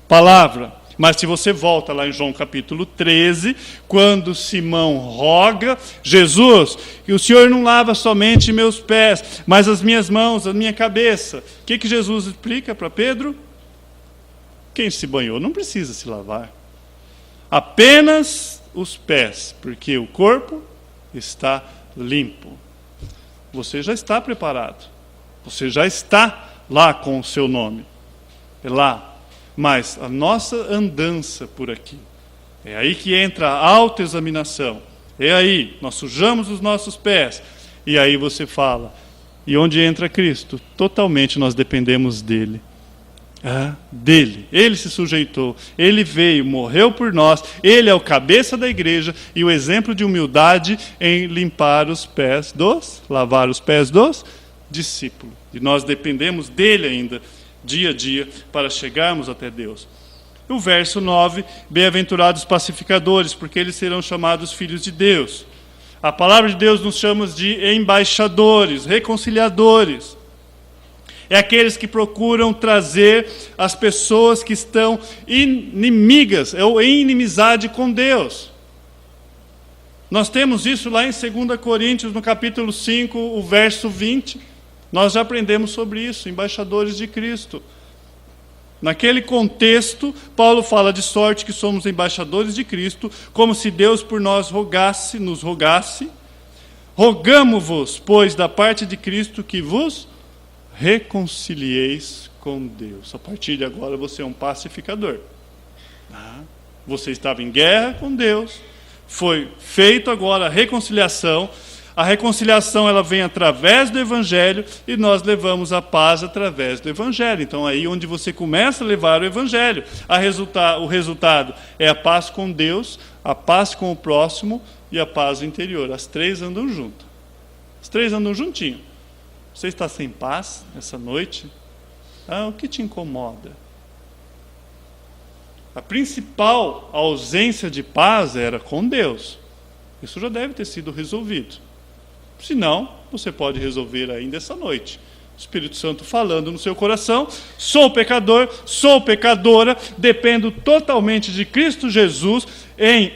Speaker 3: palavra. Mas se você volta lá em João capítulo 13, quando Simão roga: Jesus, que o Senhor não lava somente meus pés, mas as minhas mãos, a minha cabeça. O que Jesus explica para Pedro? Quem se banhou não precisa se lavar. Apenas os pés, porque o corpo está limpo. Você já está preparado. Você já está lá com o seu nome. É lá. Mas a nossa andança por aqui, é aí que entra a autoexaminação. É aí, nós sujamos os nossos pés. E aí você fala: e onde entra Cristo? Totalmente nós dependemos dele. Dele. Ele se sujeitou. Ele veio, morreu por nós. Ele é o cabeça da igreja e o exemplo de humildade em lavar os pés dos discípulos. E nós dependemos dele ainda, dia a dia, para chegarmos até Deus. O verso 9: bem-aventurados pacificadores, porque eles serão chamados filhos de Deus. A palavra de Deus nos chama de embaixadores, reconciliadores. É aqueles que procuram trazer as pessoas que estão inimigas, ou em inimizade com Deus. Nós temos isso lá em 2 Coríntios, no capítulo 5, o verso 20. Nós já aprendemos sobre isso, embaixadores de Cristo. Naquele contexto, Paulo fala de sorte que somos embaixadores de Cristo, como se Deus por nós nos rogasse. Rogamo-vos, pois, da parte de Cristo, que vos reconcilieis com Deus. A partir de agora você é um pacificador. Você estava em guerra com Deus. Foi feito agora a reconciliação. A reconciliação ela vem através do Evangelho e nós levamos a paz através do Evangelho. Então aí onde você começa a levar o Evangelho, o resultado é a paz com Deus, a paz com o próximo e a paz interior. As três andam juntas. As três andam juntinho. Você está sem paz essa noite? O que te incomoda? A principal ausência de paz era com Deus. Isso já deve ter sido resolvido. Se não, você pode resolver ainda essa noite. O Espírito Santo falando no seu coração: sou pecador, sou pecadora, dependo totalmente de Cristo Jesus em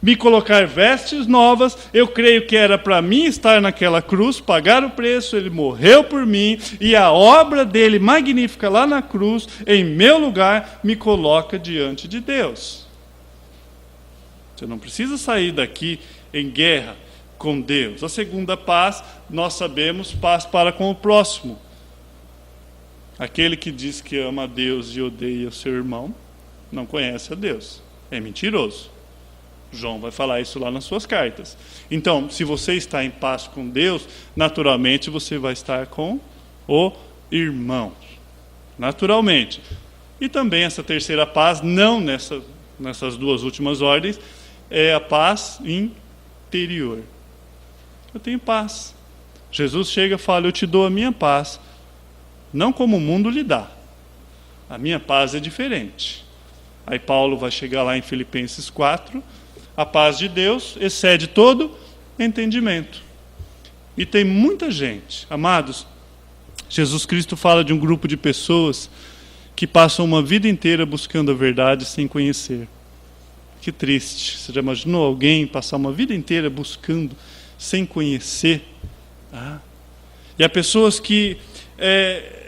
Speaker 3: me colocar vestes novas. Eu creio que era para mim estar naquela cruz, pagar o preço, ele morreu por mim, e a obra dele magnífica lá na cruz, em meu lugar, me coloca diante de Deus. Você não precisa sair daqui em guerra, com Deus. A segunda paz, nós sabemos, paz para com o próximo. Aquele que diz que ama a Deus e odeia o seu irmão, não conhece a Deus. É mentiroso. João vai falar isso lá nas suas cartas. Então, se você está em paz com Deus, naturalmente você vai estar com o irmão. Naturalmente. E também essa terceira paz, não nessas duas últimas ordens, é a paz interior. Eu tenho paz. Jesus chega e fala, eu te dou a minha paz. Não como o mundo lhe dá. A minha paz é diferente. Aí Paulo vai chegar lá em Filipenses 4, a paz de Deus excede todo entendimento. E tem muita gente, amados, Jesus Cristo fala de um grupo de pessoas que passam uma vida inteira buscando a verdade sem conhecer. Que triste. Você já imaginou alguém passar uma vida inteira buscando sem conhecer? E há pessoas que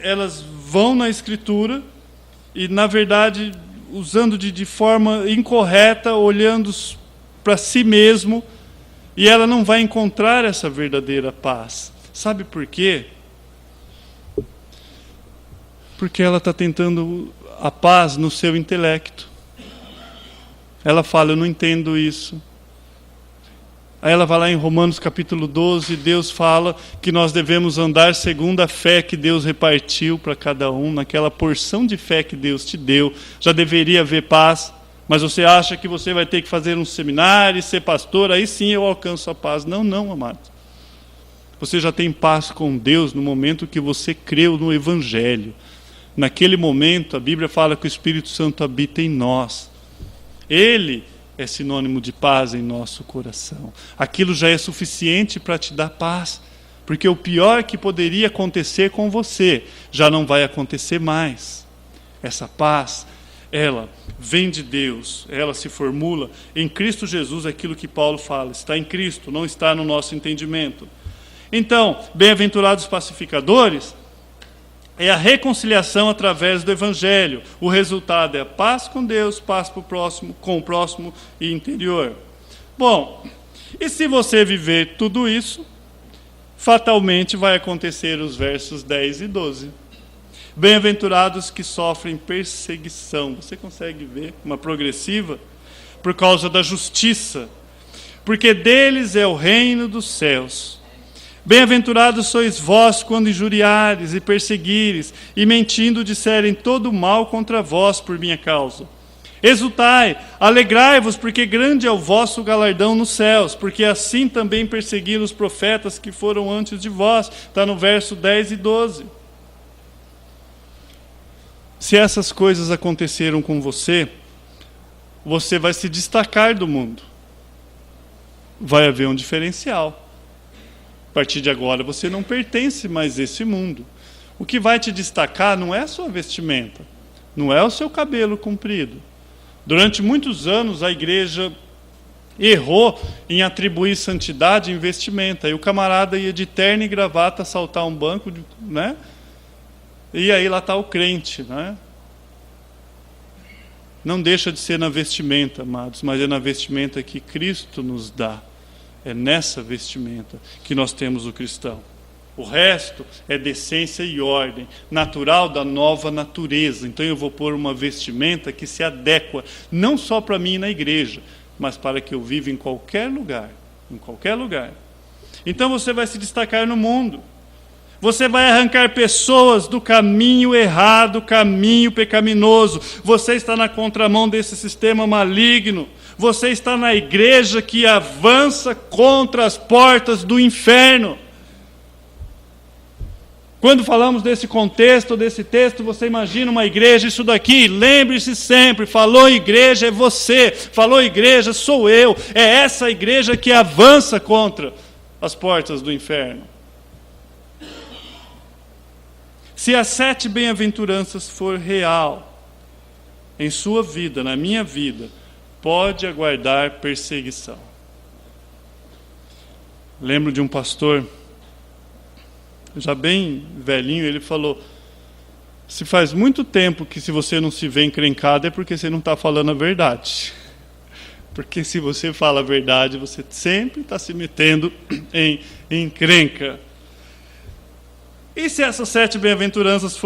Speaker 3: elas vão na Escritura e, na verdade, usando de forma incorreta, olhando para si mesmo, e ela não vai encontrar essa verdadeira paz. Sabe por quê? Porque ela está tentando a paz no seu intelecto. Ela fala, eu não entendo isso. Aí ela vai lá em Romanos capítulo 12, Deus fala que nós devemos andar segundo a fé que Deus repartiu para cada um, naquela porção de fé que Deus te deu. Já deveria haver paz, mas você acha que você vai ter que fazer um seminário, ser pastor, aí sim eu alcanço a paz. Não, amado. Você já tem paz com Deus no momento que você creu no Evangelho. Naquele momento, a Bíblia fala que o Espírito Santo habita em nós. Ele é sinônimo de paz em nosso coração. Aquilo já é suficiente para te dar paz, porque o pior que poderia acontecer com você já não vai acontecer mais. Essa paz, ela vem de Deus, ela se formula em Cristo Jesus, aquilo que Paulo fala, está em Cristo, não está no nosso entendimento. Então, bem-aventurados pacificadores, é a reconciliação através do Evangelho. O resultado é a paz com Deus, paz com o próximo e interior. Bom, e se você viver tudo isso, fatalmente vai acontecer os versos 10 e 12. Bem-aventurados que sofrem perseguição. Você consegue ver uma progressiva? Por causa da justiça. Porque deles é o reino dos céus. Bem-aventurados sois vós quando injuriares e perseguires, e mentindo disserem todo mal contra vós por minha causa. Exultai, alegrai-vos, porque grande é o vosso galardão nos céus, porque assim também perseguiram os profetas que foram antes de vós. Está no verso 10 e 12. Se essas coisas aconteceram com você, você vai se destacar do mundo. Vai haver um diferencial. A partir de agora você não pertence mais a esse mundo. O que vai te destacar não é a sua vestimenta, não é o seu cabelo comprido. Durante muitos anos a igreja errou em atribuir santidade em vestimenta. E o camarada ia de terno e gravata assaltar um banco, né? E aí lá está o crente, né? Não deixa de ser na vestimenta, amados, mas é na vestimenta que Cristo nos dá. É nessa vestimenta que nós temos o cristão. O resto é decência e ordem, natural da nova natureza. Então eu vou pôr uma vestimenta que se adequa, não só para mim na igreja, mas para que eu viva em qualquer lugar. Em qualquer lugar. Então você vai se destacar no mundo. Você vai arrancar pessoas do caminho errado, caminho pecaminoso. Você está na contramão desse sistema maligno. Você está na igreja que avança contra as portas do inferno. Quando falamos desse contexto, desse texto, você imagina uma igreja, isso daqui, lembre-se sempre, falou igreja é você, falou igreja sou eu. É essa igreja que avança contra as portas do inferno. Se as 7 bem-aventuranças for real em sua vida, na minha vida, pode aguardar perseguição. Lembro de um pastor, já bem velhinho, ele falou, se faz muito tempo que se você não se vê encrencado é porque você não está falando a verdade. Porque se você fala a verdade, você sempre está se metendo em encrenca. E se essas 7 bem-aventuranças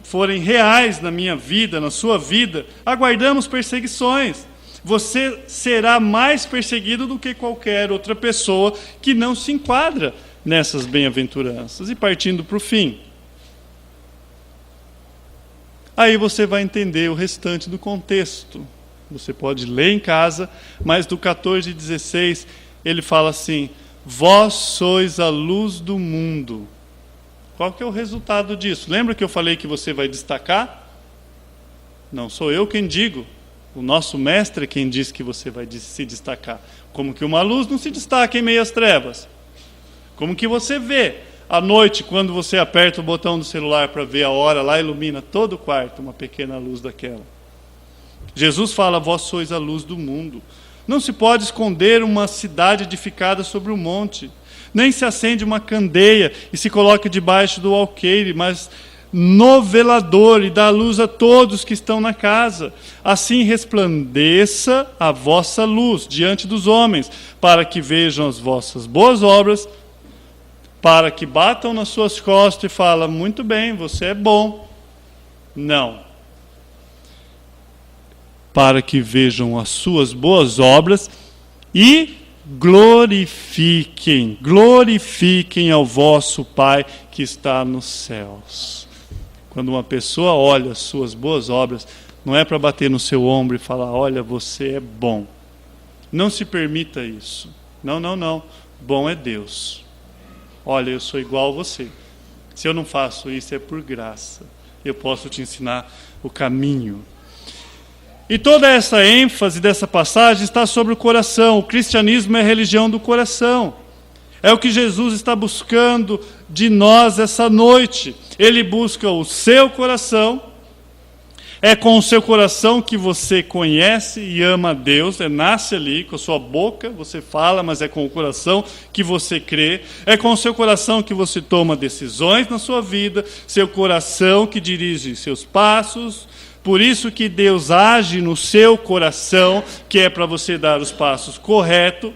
Speaker 3: forem reais na minha vida, na sua vida, aguardamos perseguições. Você será mais perseguido do que qualquer outra pessoa que não se enquadra nessas bem-aventuranças. E partindo para o fim, aí você vai entender o restante do contexto. Você pode ler em casa, mas do 14:16 ele fala assim: vós sois a luz do mundo. Qual que é o resultado disso? Lembra que eu falei que você vai destacar? Não sou eu quem digo. O nosso mestre é quem diz que você vai se destacar. Como que uma luz não se destaca em meio às trevas? Como que você vê à noite, quando você aperta o botão do celular para ver a hora, lá ilumina todo o quarto, uma pequena luz daquela. Jesus fala: vós sois a luz do mundo. Não se pode esconder uma cidade edificada sobre um monte. Nem se acende uma candeia e se coloca debaixo do alqueire, mas no velador, e dá luz a todos que estão na casa. Assim resplandeça a vossa luz diante dos homens, para que vejam as vossas boas obras, para que batam nas suas costas e falem: muito bem, você é bom. Não. Para que vejam as suas boas obras e glorifiquem ao vosso Pai que está nos céus. Quando uma pessoa olha as suas boas obras, não é para bater no seu ombro e falar: olha, você é bom. Não se permita isso. Não. Bom é Deus. Olha, eu sou igual a você. Se eu não faço isso, é por graça. Eu posso te ensinar o caminho. E toda essa ênfase dessa passagem está sobre o coração. O cristianismo é a religião do coração. É o que Jesus está buscando de nós essa noite. Ele busca o seu coração. É com o seu coração que você conhece e ama a Deus. Nasce ali, com a sua boca você fala, mas é com o coração que você crê. É com o seu coração que você toma decisões na sua vida. Seu coração que dirige seus passos. Por isso que Deus age no seu coração, que é para você dar os passos corretos.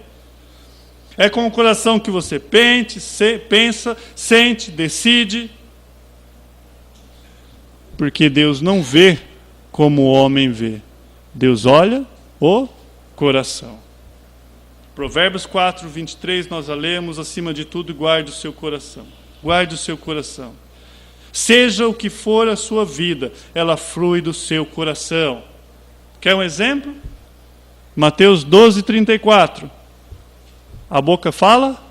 Speaker 3: É com o coração que você pensa, sente, decide. Porque Deus não vê como o homem vê. Deus olha o coração. Provérbios 4:23 nós a lemos: acima de tudo, guarde o seu coração. Guarde o seu coração. Seja o que for a sua vida, ela flui do seu coração. Quer um exemplo? Mateus 12:34. A boca fala,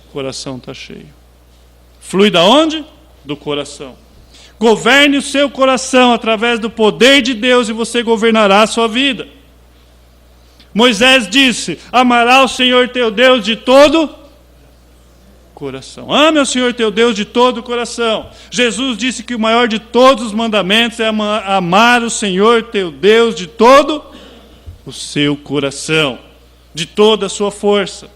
Speaker 3: o coração está cheio. Flui da onde? Do coração. Governe o seu coração através do poder de Deus e você governará a sua vida. Moisés disse: amará o Senhor teu Deus de todo coração. Ame ao Senhor teu Deus de todo o coração. Jesus disse que o maior de todos os mandamentos é amar o Senhor teu Deus de todo o seu coração, de toda a sua força.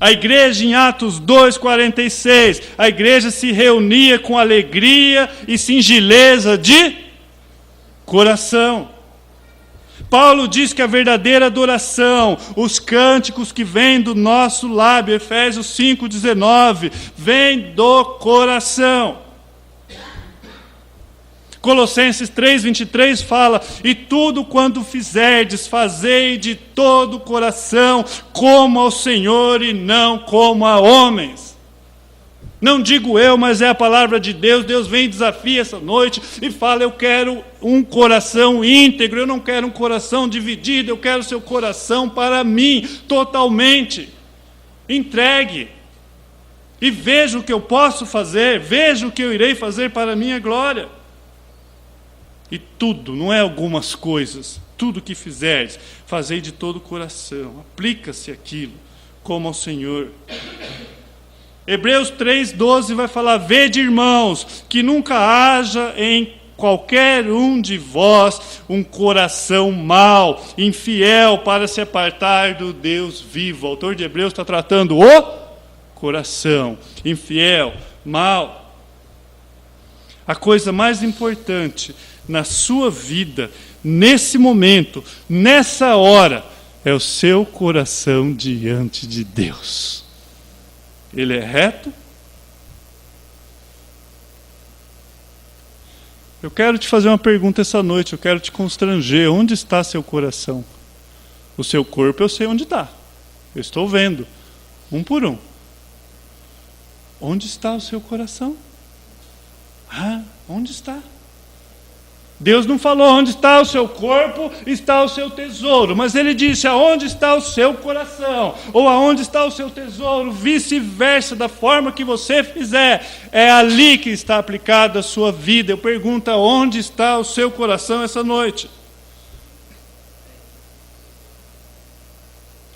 Speaker 3: A igreja em Atos 2:46, a igreja se reunia com alegria e singeleza de coração. Paulo diz que a verdadeira adoração, os cânticos que vêm do nosso lábio, Efésios 5:19, vem do coração. Colossenses 3:23 fala: e tudo quanto fizerdes, fazei de todo o coração, como ao Senhor e não como a homens. Não digo eu, mas é a palavra de Deus. Deus vem e desafia essa noite e fala: eu quero um coração íntegro, eu não quero um coração dividido, eu quero seu coração para mim, totalmente entregue. E veja o que eu posso fazer, veja o que eu irei fazer para a minha glória. E tudo, não é algumas coisas, tudo que fizeres, fazei de todo o coração, aplica-se aquilo como ao Senhor. Hebreus 3:12 vai falar: vede, irmãos, que nunca haja em qualquer um de vós um coração mau, infiel, para se apartar do Deus vivo. O autor de Hebreus está tratando o coração, infiel, mau. A coisa mais importante na sua vida, nesse momento, nessa hora, é o seu coração diante de Deus. Ele é reto? Eu quero te fazer uma pergunta essa noite, eu quero te constranger. Onde está seu coração? O seu corpo eu sei onde está. Eu estou vendo, um por um. Onde está o seu coração? Onde está? Deus não falou onde está o seu corpo, está o seu tesouro, mas Ele disse aonde está o seu coração, ou aonde está o seu tesouro, vice-versa, da forma que você fizer, é ali que está aplicada a sua vida. Eu pergunto, onde está o seu coração essa noite?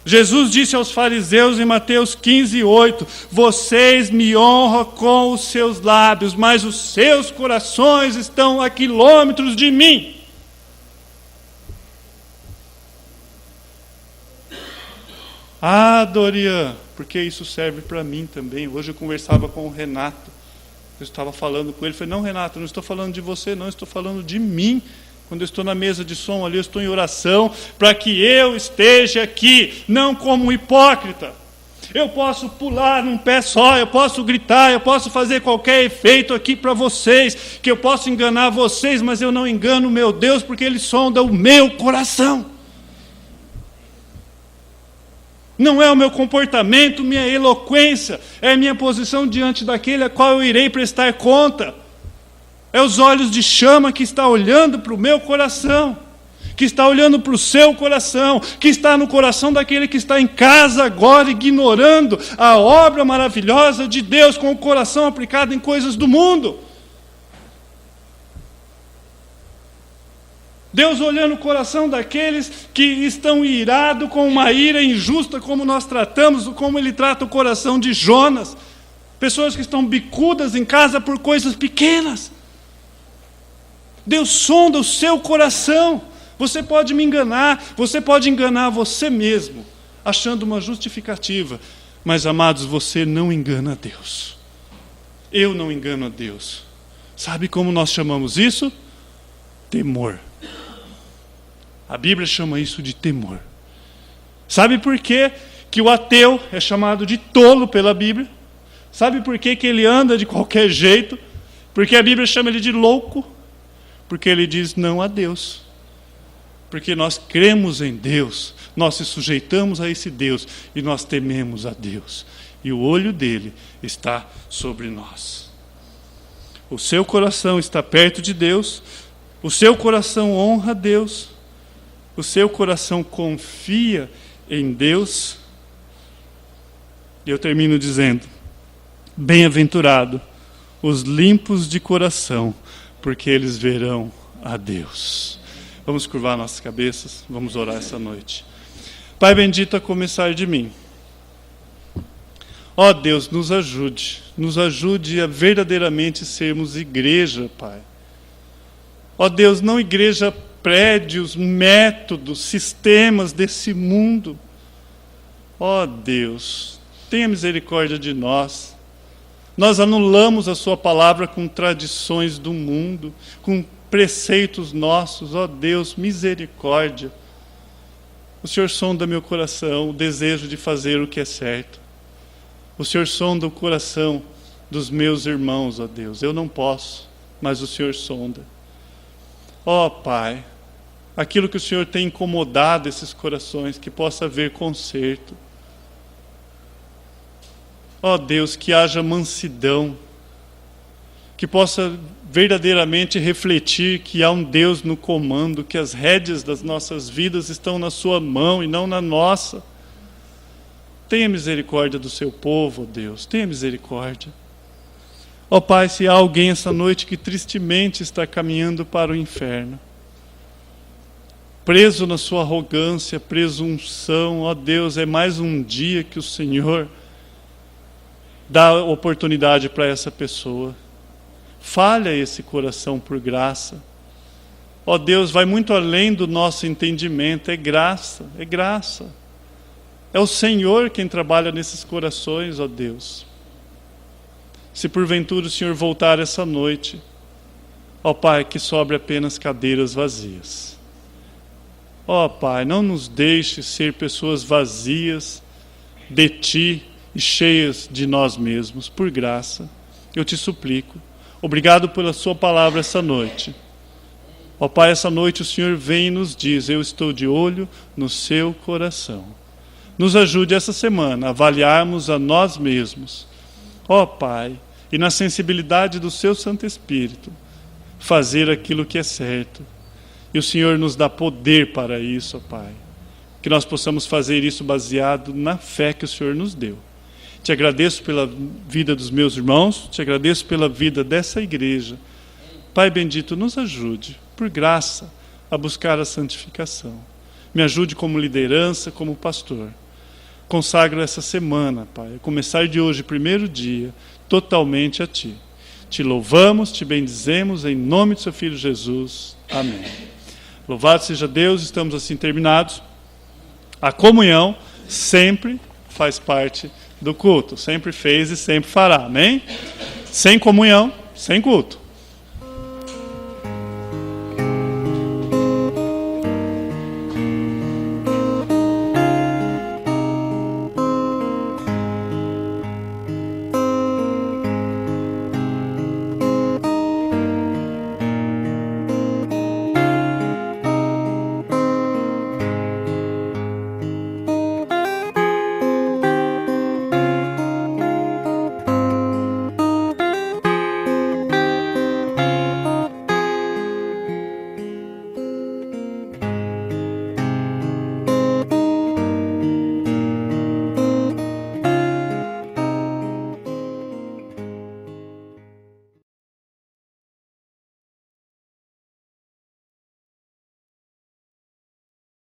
Speaker 3: Jesus disse aos fariseus em Mateus 15:8, vocês me honram com os seus lábios, mas os seus corações estão a quilômetros de mim. Dorian, porque isso serve para mim também. Hoje eu conversava com o Renato, eu estava falando com ele, falei, não, Renato, não estou falando de você, não, estou falando de mim. Quando eu estou na mesa de som ali, eu estou em oração para que eu esteja aqui, não como um hipócrita. Eu posso pular num pé só, eu posso gritar, eu posso fazer qualquer efeito aqui para vocês, que eu posso enganar vocês, mas eu não engano o meu Deus, porque Ele sonda o meu coração. Não é o meu comportamento, minha eloquência, é a minha posição diante daquele a qual eu irei prestar conta. É os olhos de chama que está olhando para o meu coração, que está olhando para o seu coração, que está no coração daquele que está em casa agora, ignorando a obra maravilhosa de Deus, com o coração aplicado em coisas do mundo. Deus olhando o coração daqueles que estão irados com uma ira injusta, como nós tratamos, como Ele trata o coração de Jonas. Pessoas que estão bicudas em casa por coisas pequenas. Deus sonda o seu coração. Você pode me enganar, você pode enganar você mesmo, achando uma justificativa. Mas, amados, você não engana a Deus. Eu não engano a Deus. Sabe como nós chamamos isso? Temor. A Bíblia chama isso de temor. Sabe por quê que o ateu é chamado de tolo pela Bíblia? Sabe por quê que ele anda de qualquer jeito? Porque a Bíblia chama ele de louco. Porque ele diz não a Deus. Porque nós cremos em Deus, nós se sujeitamos a esse Deus e nós tememos a Deus. E o olho dele está sobre nós. O seu coração está perto de Deus, o seu coração honra a Deus, o seu coração confia em Deus. E eu termino dizendo, bem-aventurado os limpos de coração, porque eles verão a Deus. Vamos curvar nossas cabeças, vamos orar essa noite. Pai bendito, a começar de mim. Ó Deus, nos ajude a verdadeiramente sermos igreja, Pai. Ó Deus, não igreja, prédios, métodos, sistemas desse mundo. Ó Deus, tenha misericórdia de nós. Nós anulamos a sua palavra com tradições do mundo, com preceitos nossos. Ó Deus, misericórdia. O Senhor sonda meu coração, o desejo de fazer o que é certo. O Senhor sonda o coração dos meus irmãos, ó Deus. Eu não posso, mas o Senhor sonda. Ó Pai, aquilo que o Senhor tem incomodado esses corações, que possa haver conserto. Ó Deus, que haja mansidão, que possa verdadeiramente refletir que há um Deus no comando, que as rédeas das nossas vidas estão na sua mão e não na nossa. Tenha misericórdia do seu povo, ó Deus, tenha misericórdia. Ó Pai, se há alguém essa noite que tristemente está caminhando para o inferno, preso na sua arrogância, presunção, ó Deus, é mais um dia que o Senhor dá oportunidade para essa pessoa. Falha esse coração por graça. Ó Deus, vai muito além do nosso entendimento, é graça, é graça. É o Senhor quem trabalha nesses corações, ó Deus. Se porventura o Senhor voltar essa noite, Ó Pai, que sobre apenas cadeiras vazias. Ó Pai, não nos deixe ser pessoas vazias de Ti e cheias de nós mesmos, por graça, eu te suplico. Obrigado pela Sua palavra essa noite. Ó Pai, essa noite o Senhor vem e nos diz, eu estou de olho no seu coração. Nos ajude essa semana a avaliarmos a nós mesmos. Ó Pai, e na sensibilidade do seu Santo Espírito, fazer aquilo que é certo. E o Senhor nos dá poder para isso, ó Pai. Que nós possamos fazer isso baseado na fé que o Senhor nos deu. Te agradeço pela vida dos meus irmãos, te agradeço pela vida dessa igreja. Pai bendito, nos ajude, por graça, a buscar a santificação. Me ajude como liderança, como pastor. Consagro essa semana, Pai, a começar de hoje, primeiro dia, totalmente a Ti. Te louvamos, te bendizemos, em nome de seu Filho Jesus. Amém. Louvado seja Deus, estamos assim terminados. A comunhão sempre faz parte do culto. Sempre fez e sempre fará. Amém? Sem comunhão, sem culto.